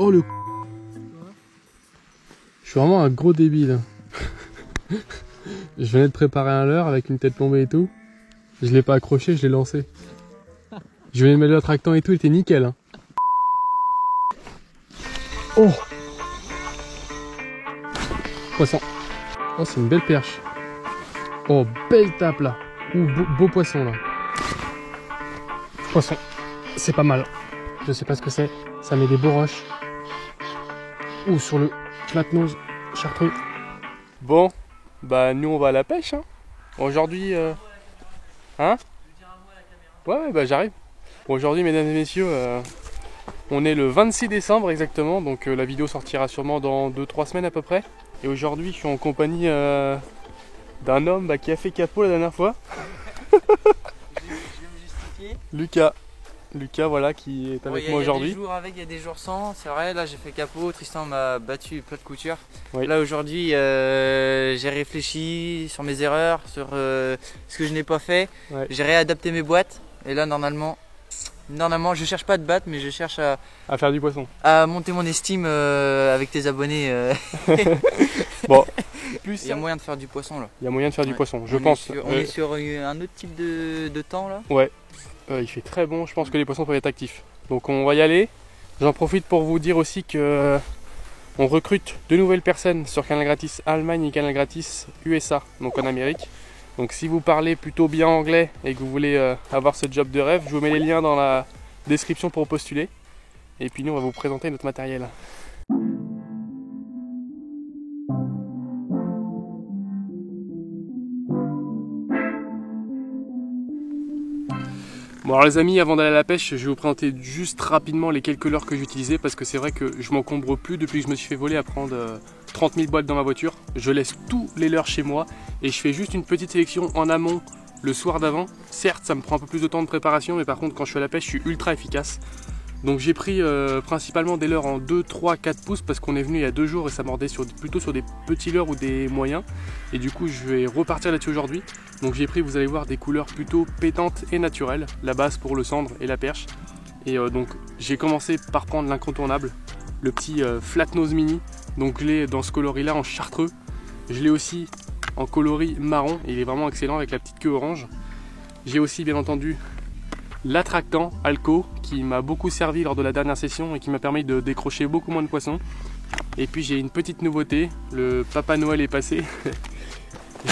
Oh le... Je suis vraiment un gros débile. Je venais de préparer un leurre avec une tête plombée et tout. Je l'ai pas accroché, je l'ai lancé. Je venais de mettre l'attractant et tout, il était nickel. Hein. Oh! Poisson. Oh, c'est une belle perche. Oh, belle tape là. Ouh, beau poisson là. Poisson. C'est pas mal. Je sais pas ce que c'est. Ça met des beaux roches. Ouh, sur le flat-nose chartreux. Bon, bah nous on va à la pêche. Hein. Aujourd'hui... Hein? Ouais, bah j'arrive. Bon, aujourd'hui, mesdames et messieurs, on est le 26 décembre exactement. Donc la vidéo sortira sûrement dans 2-3 semaines à peu près. Et aujourd'hui, je suis en compagnie d'un homme qui a fait capot la dernière fois. Je vais me justifier. Lucas, voilà, qui est avec moi aujourd'hui. Il y a des jours avec, il y a des jours sans, c'est vrai. Là, j'ai fait capot. Tristan m'a battu plat de couture. Oui. Là, aujourd'hui, j'ai réfléchi sur mes erreurs, sur ce que je n'ai pas fait. Ouais. J'ai réadapté mes boîtes. Et là, normalement, je cherche pas à te battre, mais je cherche à faire du poisson. À monter mon estime avec tes abonnés. Bon. Il y a moyen de faire du poisson là. Il y a moyen de faire du poisson, je pense. On est sur un autre type de temps là. Ouais. Il fait très bon, je pense que les poissons peuvent être actifs. Donc on va y aller. J'en profite pour vous dire aussi que on recrute de nouvelles personnes sur Canal Gratis Allemagne et Canal Gratis USA, donc en Amérique. Donc si vous parlez plutôt bien anglais et que vous voulez avoir ce job de rêve, je vous mets les liens dans la description pour postuler. Et puis nous on va vous présenter notre matériel. Bon alors les amis, avant d'aller à la pêche, je vais vous présenter juste rapidement les quelques leurres que j'utilisais parce que c'est vrai que je m'encombre plus depuis que je me suis fait voler à prendre 30 000 boîtes dans ma voiture. Je laisse tous les leurres chez moi et je fais juste une petite sélection en amont le soir d'avant. Certes, ça me prend un peu plus de temps de préparation, mais par contre quand je suis à la pêche, je suis ultra efficace. Donc j'ai pris principalement des leurres en 2, 3, 4 pouces parce qu'on est venu il y a 2 jours et ça mordait plutôt sur des petits leurres ou des moyens. Et du coup je vais repartir là-dessus aujourd'hui. Donc j'ai pris, vous allez voir, des couleurs plutôt pétantes et naturelles. La base pour le cendre et la perche. Et donc j'ai commencé par prendre l'incontournable, le petit flat nose mini. Donc je l'ai dans ce coloris là en chartreux. Je l'ai aussi en coloris marron et il est vraiment excellent avec la petite queue orange. J'ai aussi bien entendu l'attractant Alco qui m'a beaucoup servi lors de la dernière session et qui m'a permis de décrocher beaucoup moins de poissons. Et puis j'ai une petite nouveauté, le Papa Noël est passé.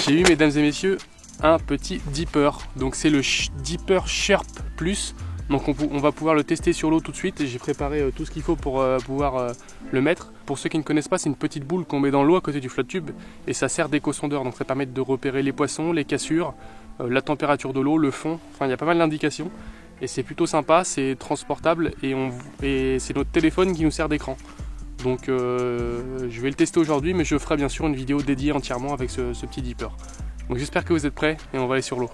J'ai eu, mesdames et messieurs, un petit dipper. Donc c'est le dipper Sharp Plus. Donc on va pouvoir le tester sur l'eau tout de suite et j'ai préparé tout ce qu'il faut pour pouvoir le mettre. Pour ceux qui ne connaissent pas, c'est une petite boule qu'on met dans l'eau à côté du flotte tube et ça sert d'éco-sondeur. Donc ça permet de repérer les poissons, les cassures, la température de l'eau, le fond. Enfin il y a pas mal d'indications. Et c'est plutôt sympa, c'est transportable et c'est notre téléphone qui nous sert d'écran. Donc je vais le tester aujourd'hui, mais je ferai bien sûr une vidéo dédiée entièrement avec ce petit dipper. Donc j'espère que vous êtes prêts et on va aller sur l'eau.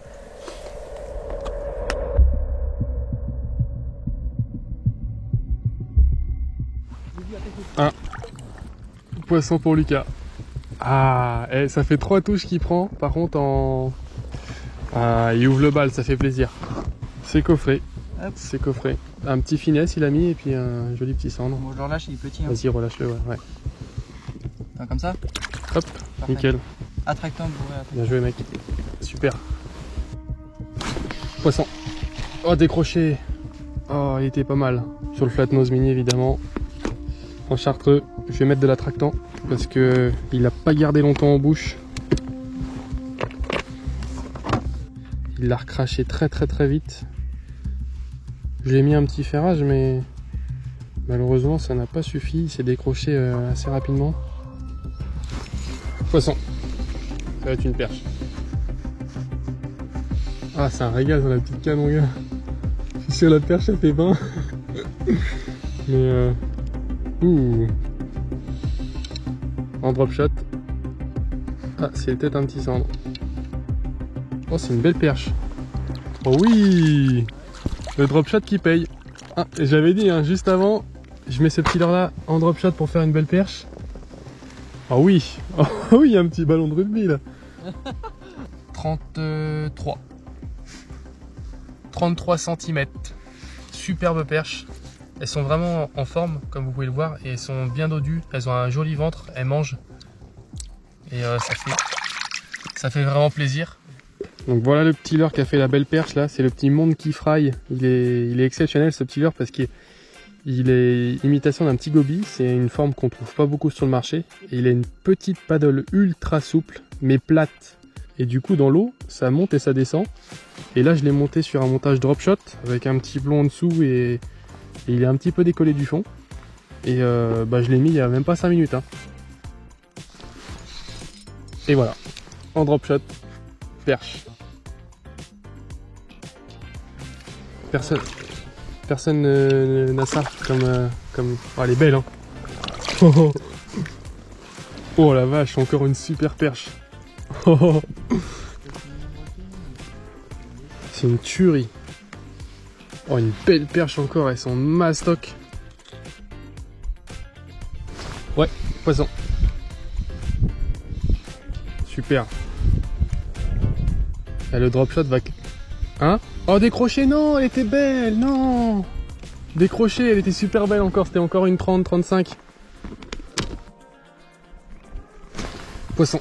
Un poisson pour Lucas. Ah, ça fait 3 touches qu'il prend. Par contre, il ouvre le bal, ça fait plaisir. C'est coffré. C'est coffré. Un petit finesse il a mis et puis un joli petit cendre. Bon, je le relâche, il est petit. Hein. Vas-y, relâche-le, ouais. Comme ça? Hop, parfait. Nickel. Attractant, bourré. Bien joué, mec. Super. Poisson. Oh, décroché. Oh, il était pas mal. Sur le flat nose mini, évidemment. En chartreux, je vais mettre de l'attractant parce que il n'a pas gardé longtemps en bouche. Il l'a recraché très vite. Je lui ai mis un petit ferrage, mais malheureusement ça n'a pas suffi. Il s'est décroché assez rapidement. Poisson. Ça va être une perche. Ah, c'est un régal dans la petite canne, mon gars. Je suis sûr la perche, ça fait 20. Mais ouh. En drop shot. Ah, c'est peut-être un petit cendre. Oh, c'est une belle perche. Oh oui. Le drop shot qui paye. Ah, j'avais dit, hein, juste avant, je mets ce petit leurre là en drop shot pour faire une belle perche. Ah oui. Oh oui, il y a un petit ballon de rugby là. 33 cm. Superbe perche. Elles sont vraiment en forme, comme vous pouvez le voir, et elles sont bien dodues. Elles ont un joli ventre, elles mangent. Et ça fait vraiment plaisir. Donc voilà le petit leurre qui a fait la belle perche là, c'est le petit Monkey Fry. Il est exceptionnel ce petit leurre parce qu'il est imitation d'un petit goby. C'est une forme qu'on trouve pas beaucoup sur le marché. Et il a une petite paddle ultra souple, mais plate. Et du coup dans l'eau, ça monte et ça descend. Et là je l'ai monté sur un montage drop shot avec un petit plomb en dessous et il est un petit peu décollé du fond. Et je l'ai mis il y a même pas 5 minutes. Hein. Et voilà, en drop shot, perche. Personne n'a ça comme... Oh, elle est belle hein. Oh la vache, encore une super perche. C'est une tuerie. Oh, une belle perche encore, elles sont mastoc. Ouais, poisson. Super. Et le drop shot va... Hein? Oh, décroché, non, elle était belle, non. Décroché, elle était super belle encore, c'était encore une 30-35. Poisson.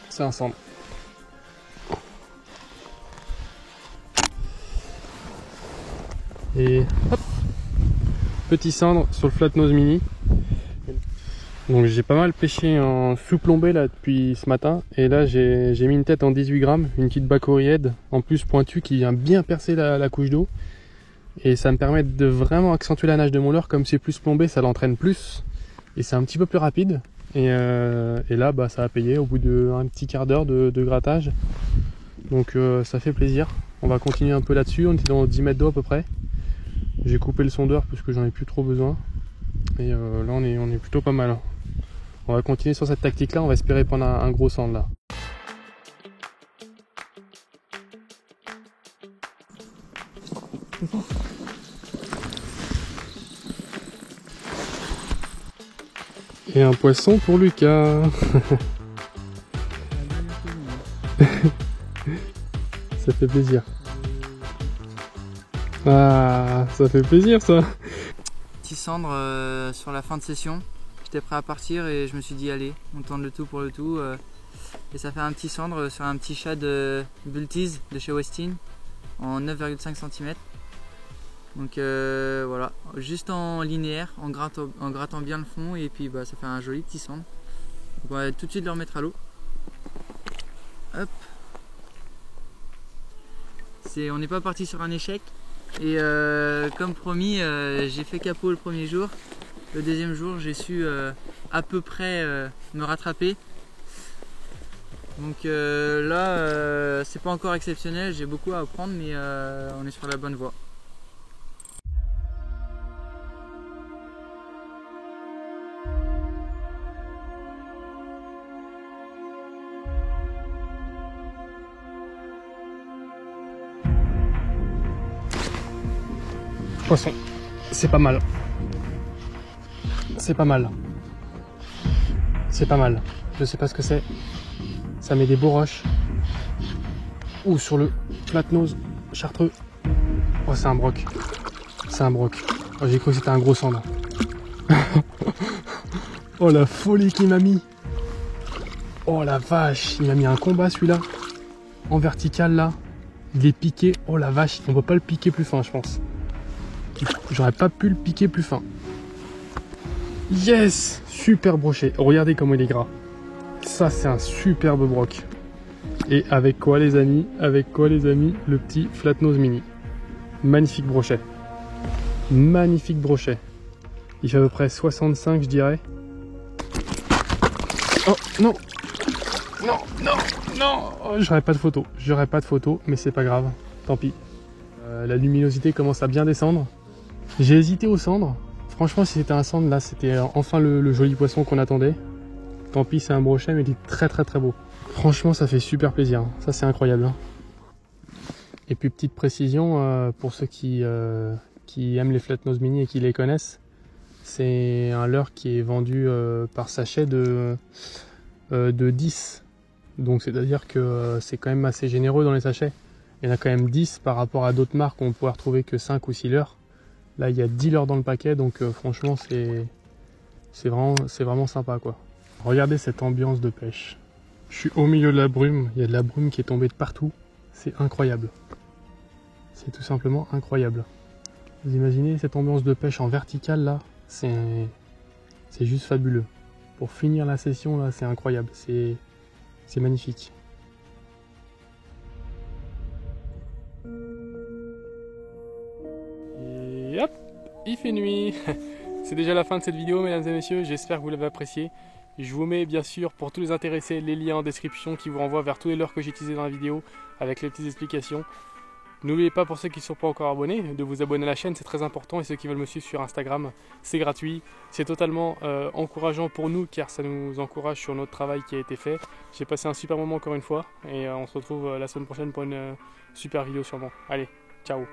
C'est un cendre. Et hop, petit cendre sur le flatnose mini. Donc j'ai pas mal pêché en sous-plombé là depuis ce matin. Et là j'ai mis une tête en 18 grammes, une petite bacoryède en plus pointue qui vient bien percer la couche d'eau. Et ça me permet de vraiment accentuer la nage de mon leurre. Comme c'est plus plombé, ça l'entraîne plus. Et c'est un petit peu plus rapide. Et là ça a payé au bout d'un petit quart d'heure de grattage. Donc ça fait plaisir. On va continuer un peu là-dessus. On était dans 10 mètres d'eau à peu près. J'ai coupé le sondeur parce que j'en ai plus trop besoin. Et là on est plutôt pas mal. On va continuer sur cette tactique là, on va espérer prendre un gros cendre là. Et un poisson pour Lucas. Ça fait plaisir. Ah, ça fait plaisir ça. Petit cendre sur la fin de session. J'étais prêt à partir et je me suis dit allez, on tente le tout pour le tout. Et ça fait un petit cendre sur un petit chat de Bulties de chez Westin en 9,5 cm. Donc voilà, juste en linéaire, en grattant bien le fond et puis ça fait un joli petit cendre. Donc on va tout de suite le remettre à l'eau. Hop. On n'est pas parti sur un échec. Et comme promis, j'ai fait capot le premier jour. Le deuxième jour, j'ai su à peu près me rattraper. Donc là, c'est pas encore exceptionnel, j'ai beaucoup à apprendre, mais on est sur la bonne voie. Poisson, c'est pas mal. C'est pas mal. C'est pas mal. Je sais pas ce que c'est. Ça met des beaux roches. Ou sur le flatnose chartreux. Oh, c'est un broc. C'est un broc. Oh, j'ai cru que c'était un gros cendre. Oh, la folie qu'il m'a mis. Oh la vache, il m'a mis un combat celui-là. En vertical là. Il est piqué. Oh la vache, on peut pas le piquer plus fin, je pense. J'aurais pas pu le piquer plus fin. Yes! Super brochet. Regardez comment il est gras. Ça, c'est un superbe broc. Et avec quoi, les amis? Avec quoi, les amis? Le petit flatnose mini. Magnifique brochet. Magnifique brochet. Il fait à peu près 65, je dirais. Oh, non! Non, non, non! Oh, j'aurais pas de photo. J'aurais pas de photo, mais c'est pas grave. Tant pis. La luminosité commence à bien descendre. J'ai hésité au cendre. Franchement, si c'était un cendre, là, c'était enfin le joli poisson qu'on attendait. Tant pis, c'est un brochet, mais il est très très très beau. Franchement, ça fait super plaisir. Ça, c'est incroyable. Et puis, petite précision, pour ceux qui aiment les flatnose mini et qui les connaissent, c'est un leurre qui est vendu par sachet de 10. Donc, c'est-à-dire que c'est quand même assez généreux dans les sachets. Il y en a quand même 10 par rapport à d'autres marques où on pourrait retrouver que 5 ou 6 leurres. Là, il y a 10 leurres dans le paquet, donc franchement, c'est vraiment sympa, quoi. Regardez cette ambiance de pêche. Je suis au milieu de la brume, il y a de la brume qui est tombée de partout. C'est incroyable. C'est tout simplement incroyable. Vous imaginez cette ambiance de pêche en verticale, là? C'est juste fabuleux. Pour finir la session, là, c'est incroyable. C'est magnifique. Et hop, il fait nuit. C'est déjà la fin de cette vidéo, mesdames et messieurs. J'espère que vous l'avez apprécié. Je vous mets bien sûr, pour tous les intéressés, les liens en description qui vous renvoient vers tous les leurres que j'ai utilisés dans la vidéo avec les petites explications. N'oubliez pas, pour ceux qui ne sont pas encore abonnés, de vous abonner à la chaîne, c'est très important. Et ceux qui veulent me suivre sur Instagram, c'est gratuit. C'est totalement encourageant pour nous, car ça nous encourage sur notre travail qui a été fait. J'ai passé un super moment encore une fois. Et on se retrouve la semaine prochaine pour une super vidéo sûrement. Allez, ciao!